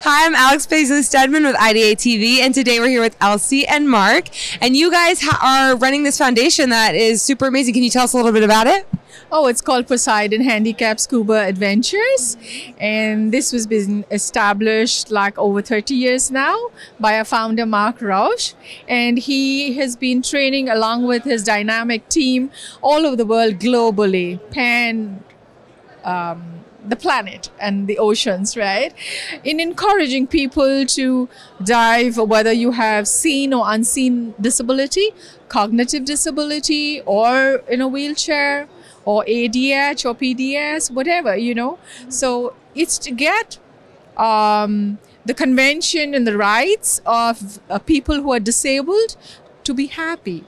Hi, I'm Alex Paisley Stedman with IdeateTV, and today we're here with Elsie and Mark, and you guys are running this foundation that is super amazing. Can you tell us a little bit about it? Oh, it's called Poseidon Handicap Scuba Adventures, and this was been established like over 30 years now by our founder Mark Rausch, and he has been training along with his dynamic team all over the world globally, the planet and the oceans, right? In encouraging people to dive, whether you have seen or unseen disability, cognitive disability, or in a wheelchair, or ADH or PDS, whatever, you know. So it's to get the convention and the rights of people who are disabled to be happy,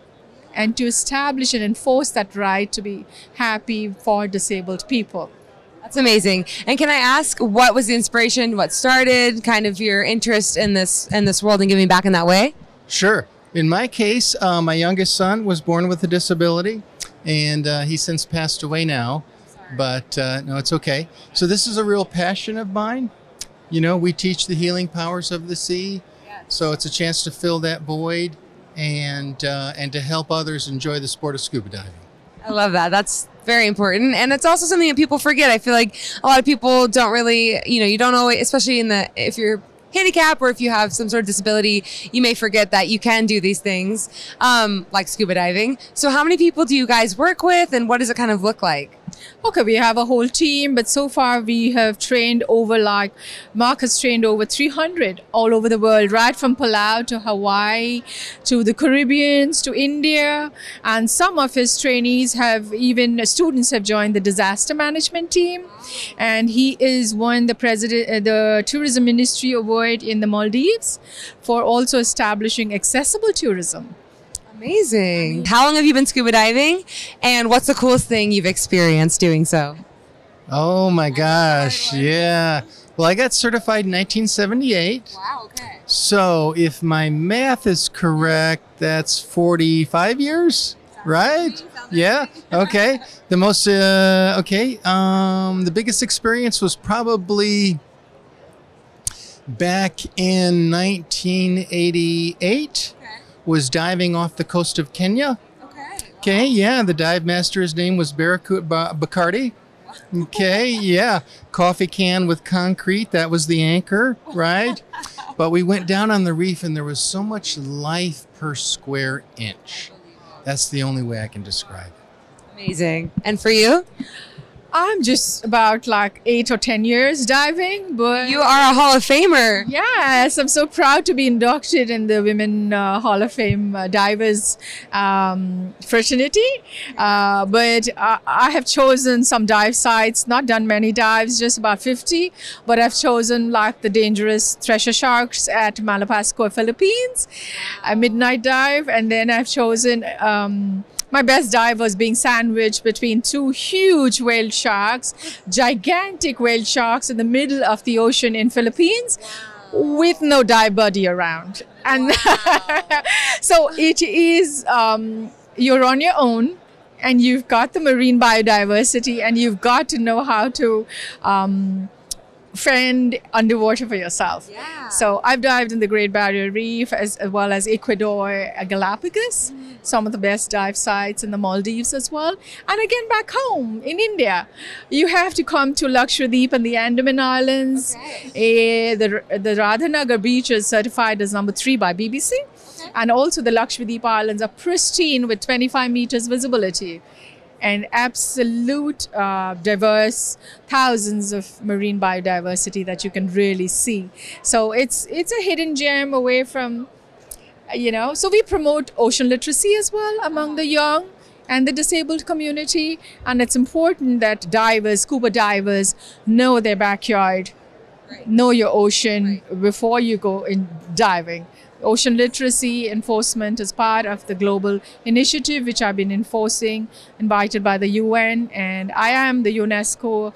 and to establish and enforce that right to be happy for disabled people. That's amazing. And can I ask, what was the inspiration? What started kind of your interest in this world and giving back in that way? Sure. In my case, my youngest son was born with a disability, and he's since passed away now. But no, it's okay. So this is a real passion of mine. You know, we teach the healing powers of the sea. So it's a chance to fill that void and to help others enjoy the sport of scuba diving. I love that. That's very important. And it's also something that people forget. I feel like a lot of people don't really, you don't always, especially if you're handicapped or if you have some sort of disability, you may forget that you can do these things, like scuba diving. So how many people do you guys work with, and what does it kind of look like? Okay, we have a whole team, but so far we have trained Mark has trained over 300 all over the world, right from Palau to Hawaii, to the Caribbean, to India. And some of his trainees students have joined the disaster management team. And he is won the Tourism Ministry Award in the Maldives for also establishing accessible tourism. Amazing. How long have you been scuba diving, and what's the coolest thing you've experienced doing so? Oh my gosh, yeah. Well, I got certified in 1978. Wow, okay. So if my math is correct, that's 45 years, right? Yeah, okay. The biggest experience was probably back in 1988. Was diving off the coast of Kenya. Okay, yeah, the dive master, his name was Barakut Bacardi. Okay, yeah, coffee can with concrete, that was the anchor, right? But we went down on the reef and there was so much life per square inch. That's the only way I can describe it. Amazing. And for you? I'm just about like 8 or 10 years diving, but you are a Hall of Famer. Yes, I'm so proud to be inducted in the Women Hall of Fame divers fraternity. But I have chosen some dive sites, not done many dives, just about 50. But I've chosen like the dangerous treasure sharks at Malapascua, Philippines, a midnight dive, and then I've chosen. My best dive was being sandwiched between two huge whale sharks, gigantic whale sharks in the middle of the ocean in Philippines, with no dive buddy around. And so it is, you're on your own, and you've got the marine biodiversity, and you've got to know how to fend underwater for yourself. Yeah. So I've dived in the Great Barrier Reef as well as Ecuador, Galapagos, some of the best dive sites in the Maldives as well. And again, back home in India, you have to come to Lakshadweep and the Andaman Islands. Okay. The Radhanagar beach is certified as number 3 by BBC. Okay. And also the Lakshadweep Islands are pristine with 25 meters visibility. And absolute diverse, thousands of marine biodiversity that you can really see. So it's a hidden gem away from, so we promote ocean literacy as well among the young and the disabled community. And it's important that scuba divers know their backyard, know your ocean before you go in diving. Ocean literacy enforcement is part of the global initiative which I've been enforcing, invited by the UN, and I am the UNESCO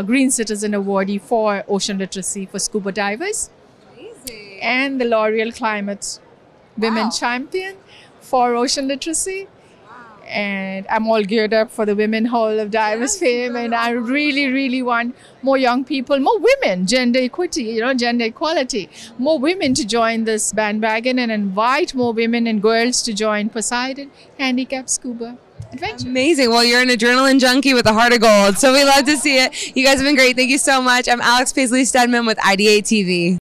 Green Citizen Awardee for ocean literacy for scuba divers. Amazing. And the L'Oreal Climate Women Champion for ocean literacy. Wow. and I'm all geared up for the Women Hall of Divers fame, and I really, really want more young people, more women, gender equity, gender equality, more women to join this bandwagon, and invite more women and girls to join Poseidon Handicap Scuba Adventures. Amazing. Well, you're an adrenaline junkie with a heart of gold, so we love to see it. You guys have been great. Thank you so much. I'm Alex Paisley Stedman with IdeateTV.